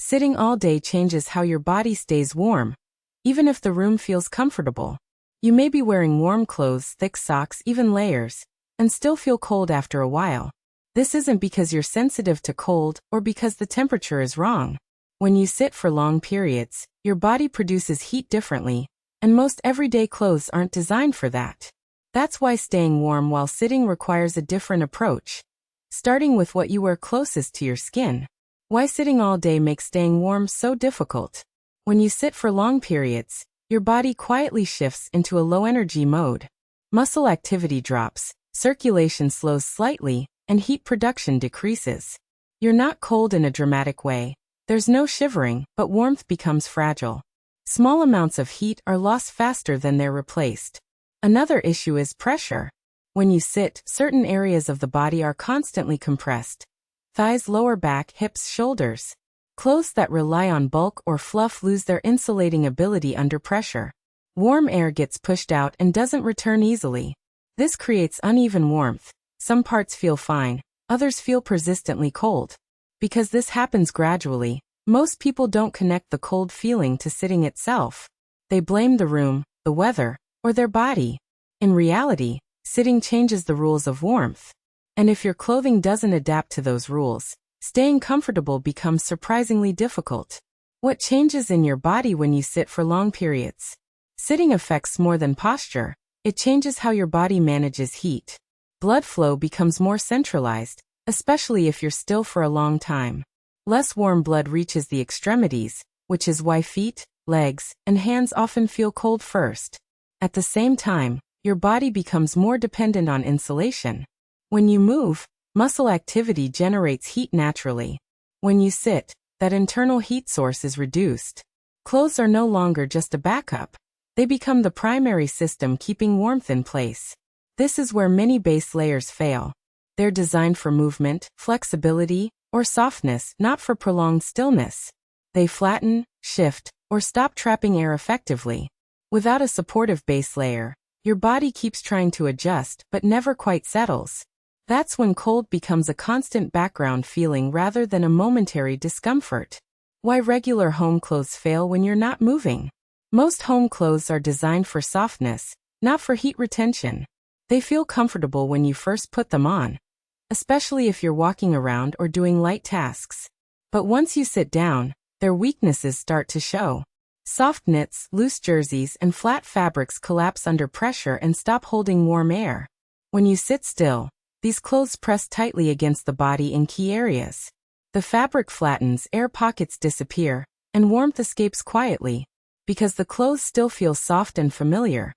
Sitting all day changes how your body stays warm, even if the room feels comfortable. You may be wearing warm clothes, thick socks, even layers, and still feel cold after a while. This isn't because you're sensitive to cold or because the temperature is wrong. When you sit for long periods, your body produces heat differently, and most everyday clothes aren't designed for that. That's why staying warm while sitting requires a different approach. Starting with what you wear closest to your skin. Why sitting all day makes staying warm so difficult? When you sit for long periods, your body quietly shifts into a low-energy mode. Muscle activity drops, circulation slows slightly, and heat production decreases. You're not cold in a dramatic way. There's no shivering, but warmth becomes fragile. Small amounts of heat are lost faster than they're replaced. Another issue is pressure. When you sit, certain areas of the body are constantly compressed. Thighs, lower back, hips, shoulders. Clothes that rely on bulk or fluff lose their insulating ability under pressure. Warm air gets pushed out and doesn't return easily. This creates uneven warmth. Some parts feel fine, others feel persistently cold. Because this happens gradually, most people don't connect the cold feeling to sitting itself. They blame the room, the weather, or their body. In reality, sitting changes the rules of warmth. And if your clothing doesn't adapt to those rules, staying comfortable becomes surprisingly difficult. What changes in your body when you sit for long periods? Sitting affects more than posture. It changes how your body manages heat. Blood flow becomes more centralized, especially if you're still for a long time. Less warm blood reaches the extremities, which is why feet, legs, and hands often feel cold first. At the same time, your body becomes more dependent on insulation. When you move, muscle activity generates heat naturally. When you sit, that internal heat source is reduced. Clothes are no longer just a backup. They become the primary system keeping warmth in place. This is where many base layers fail. They're designed for movement, flexibility, or softness, not for prolonged stillness. They flatten, shift, or stop trapping air effectively. Without a supportive base layer, your body keeps trying to adjust but never quite settles. That's when cold becomes a constant background feeling rather than a momentary discomfort. Why regular home clothes fail when you're not moving? Most home clothes are designed for softness, not for heat retention. They feel comfortable when you first put them on, especially if you're walking around or doing light tasks. But once you sit down, their weaknesses start to show. Soft knits, loose jerseys, and flat fabrics collapse under pressure and stop holding warm air. When you sit still, these clothes press tightly against the body in key areas. The fabric flattens, air pockets disappear, and warmth escapes quietly. Because the clothes still feel soft and familiar,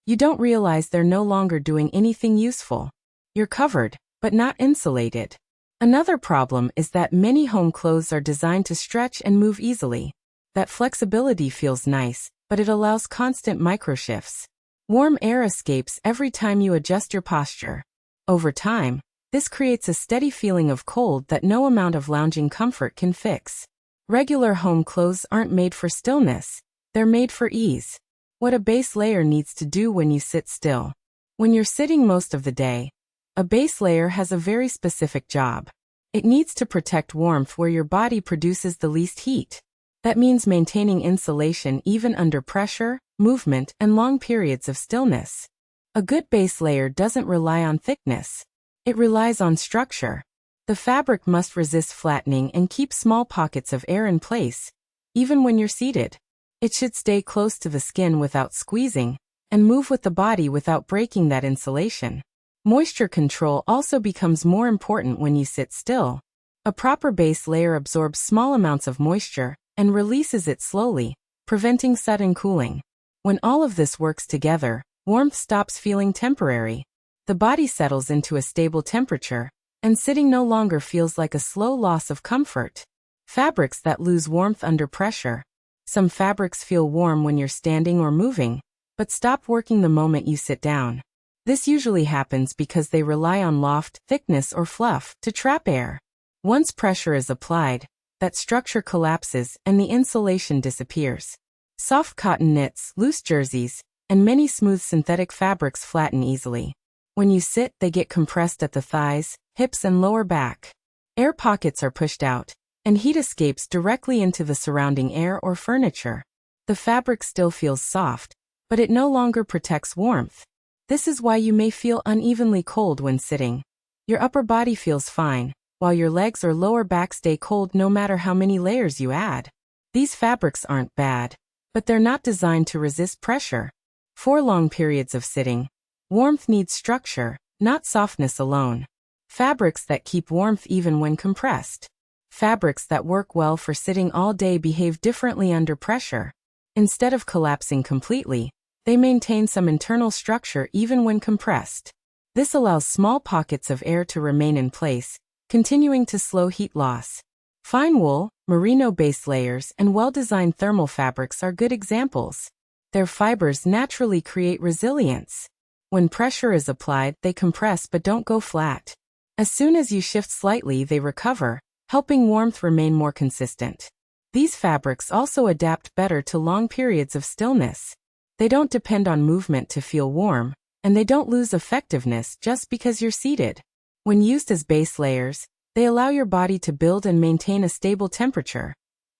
you don't realize they're no longer doing anything useful. You're covered, but not insulated. Another problem is that many home clothes are designed to stretch and move easily. That flexibility feels nice, but it allows constant microshifts. Warm air escapes every time you adjust your posture. Over time, this creates a steady feeling of cold that no amount of lounging comfort can fix. Regular home clothes aren't made for stillness. They're made for ease. What a base layer needs to do when you sit still. When you're sitting most of the day, a base layer has a very specific job. It needs to protect warmth where your body produces the least heat. That means maintaining insulation even under pressure, movement, and long periods of stillness. A good base layer doesn't rely on thickness. It relies on structure. The fabric must resist flattening and keep small pockets of air in place, even when you're seated. It should stay close to the skin without squeezing, and move with the body without breaking that insulation. Moisture control also becomes more important when you sit still. A proper base layer absorbs small amounts of moisture and releases it slowly, preventing sudden cooling. When all of this works together, warmth stops feeling temporary. The body settles into a stable temperature, and sitting no longer feels like a slow loss of comfort. Fabrics that lose warmth under pressure. Some fabrics feel warm when you're standing or moving, but stop working the moment you sit down. This usually happens because they rely on loft, thickness, or fluff to trap air. Once pressure is applied, that structure collapses and the insulation disappears. Soft cotton knits, loose jerseys, and many smooth synthetic fabrics flatten easily. When you sit, they get compressed at the thighs, hips, and lower back. Air pockets are pushed out, and heat escapes directly into the surrounding air or furniture. The fabric still feels soft, but it no longer protects warmth. This is why you may feel unevenly cold when sitting. Your upper body feels fine, while your legs or lower back stay cold no matter how many layers you add. These fabrics aren't bad, but they're not designed to resist pressure. For long periods of sitting, warmth needs structure, not softness alone. Fabrics that keep warmth even when compressed. Fabrics that work well for sitting all day behave differently under pressure. Instead of collapsing completely, they maintain some internal structure even when compressed. This allows small pockets of air to remain in place, continuing to slow heat loss. Fine wool, merino base layers, and well-designed thermal fabrics are good examples. Their fibers naturally create resilience. When pressure is applied, they compress but don't go flat. As soon as you shift slightly, they recover, helping warmth remain more consistent. These fabrics also adapt better to long periods of stillness. They don't depend on movement to feel warm, and they don't lose effectiveness just because you're seated. When used as base layers, they allow your body to build and maintain a stable temperature,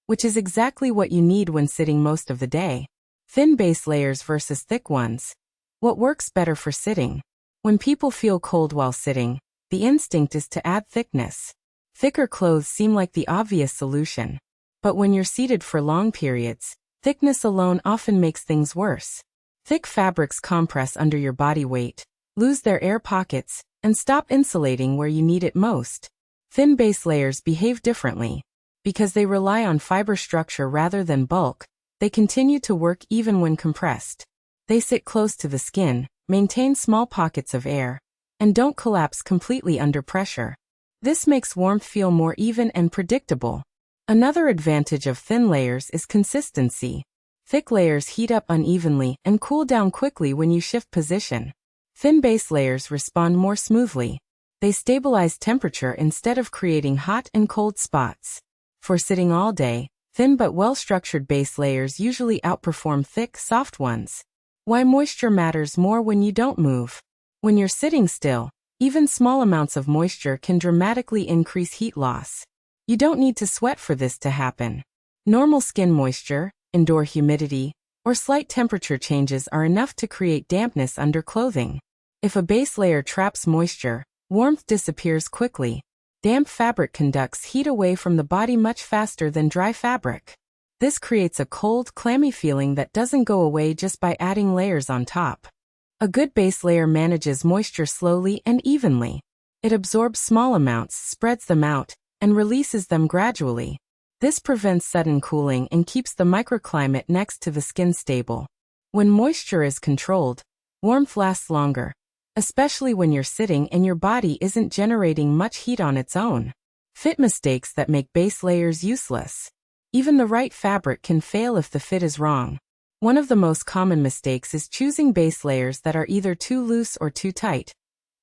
which is exactly what you need when sitting most of the day. Thin base layers versus thick ones. What works better for sitting? When people feel cold while sitting, the instinct is to add thickness. Thicker clothes seem like the obvious solution. But when you're seated for long periods, thickness alone often makes things worse. Thick fabrics compress under your body weight, lose their air pockets, and stop insulating where you need it most. Thin base layers behave differently. Because they rely on fiber structure rather than bulk, they continue to work even when compressed. They sit close to the skin, maintain small pockets of air, and don't collapse completely under pressure. This makes warmth feel more even and predictable. Another advantage of thin layers is consistency. Thick layers heat up unevenly and cool down quickly when you shift position. Thin base layers respond more smoothly. They stabilize temperature instead of creating hot and cold spots. For sitting all day, thin but well-structured base layers usually outperform thick, soft ones. Why moisture matters more when you don't move. When you're sitting still, even small amounts of moisture can dramatically increase heat loss. You don't need to sweat for this to happen. Normal skin moisture, indoor humidity, or slight temperature changes are enough to create dampness under clothing. If a base layer traps moisture, warmth disappears quickly. Damp fabric conducts heat away from the body much faster than dry fabric. This creates a cold, clammy feeling that doesn't go away just by adding layers on top. A good base layer manages moisture slowly and evenly. It absorbs small amounts, spreads them out, and releases them gradually. This prevents sudden cooling and keeps the microclimate next to the skin stable. When moisture is controlled, warmth lasts longer, especially when you're sitting and your body isn't generating much heat on its own. Fit mistakes that make base layers useless. Even the right fabric can fail if the fit is wrong. One of the most common mistakes is choosing base layers that are either too loose or too tight,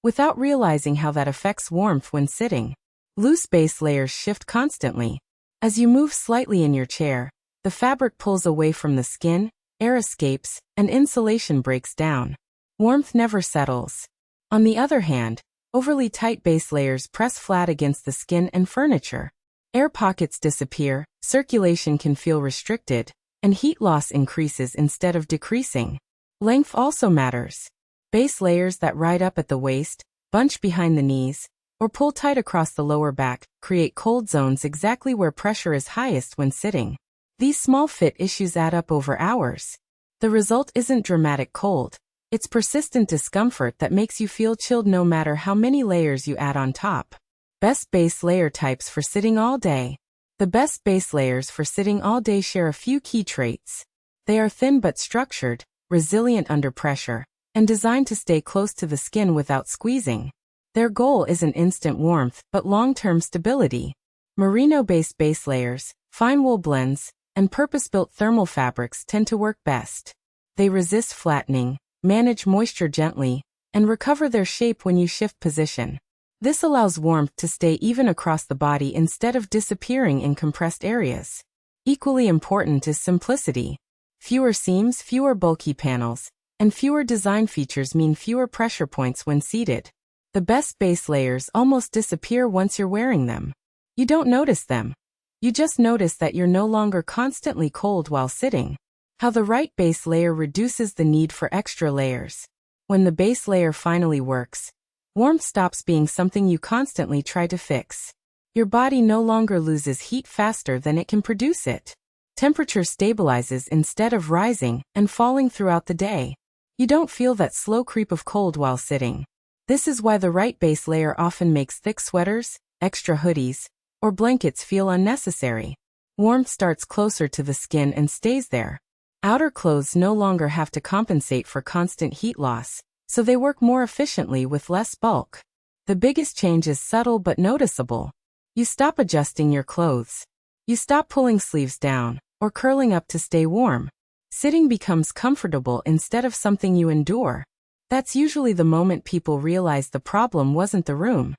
without realizing how that affects warmth when sitting. Loose base layers shift constantly. As you move slightly in your chair, the fabric pulls away from the skin, air escapes, and insulation breaks down. Warmth never settles. On the other hand, overly tight base layers press flat against the skin and furniture. Air pockets disappear, circulation can feel restricted, and heat loss increases instead of decreasing. Length also matters. Base layers that ride up at the waist, bunch behind the knees, or pull tight across the lower back create cold zones exactly where pressure is highest when sitting. These small fit issues add up over hours. The result isn't dramatic cold. It's persistent discomfort that makes you feel chilled no matter how many layers you add on top. Best base layer types for sitting all day. The best base layers for sitting all day share a few key traits. They are thin but structured, resilient under pressure, and designed to stay close to the skin without squeezing. Their goal isn't instant warmth but long-term stability. Merino-based base layers, fine wool blends, and purpose-built thermal fabrics tend to work best. They resist flattening, manage moisture gently, and recover their shape when you shift position. This allows warmth to stay even across the body instead of disappearing in compressed areas. Equally important is simplicity. Fewer seams, fewer bulky panels, and fewer design features mean fewer pressure points when seated. The best base layers almost disappear once you're wearing them. You don't notice them. You just notice that you're no longer constantly cold while sitting. How the right base layer reduces the need for extra layers. When the base layer finally works, warmth stops being something you constantly try to fix. Your body no longer loses heat faster than it can produce it. Temperature stabilizes instead of rising and falling throughout the day. You don't feel that slow creep of cold while sitting. This is why the right base layer often makes thick sweaters, extra hoodies, or blankets feel unnecessary. Warmth starts closer to the skin and stays there. Outer clothes no longer have to compensate for constant heat loss, so they work more efficiently with less bulk. The biggest change is subtle but noticeable. You stop adjusting your clothes. You stop pulling sleeves down or curling up to stay warm. Sitting becomes comfortable instead of something you endure. That's usually the moment people realize the problem wasn't the room.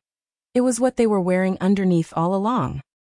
It was what they were wearing underneath all along.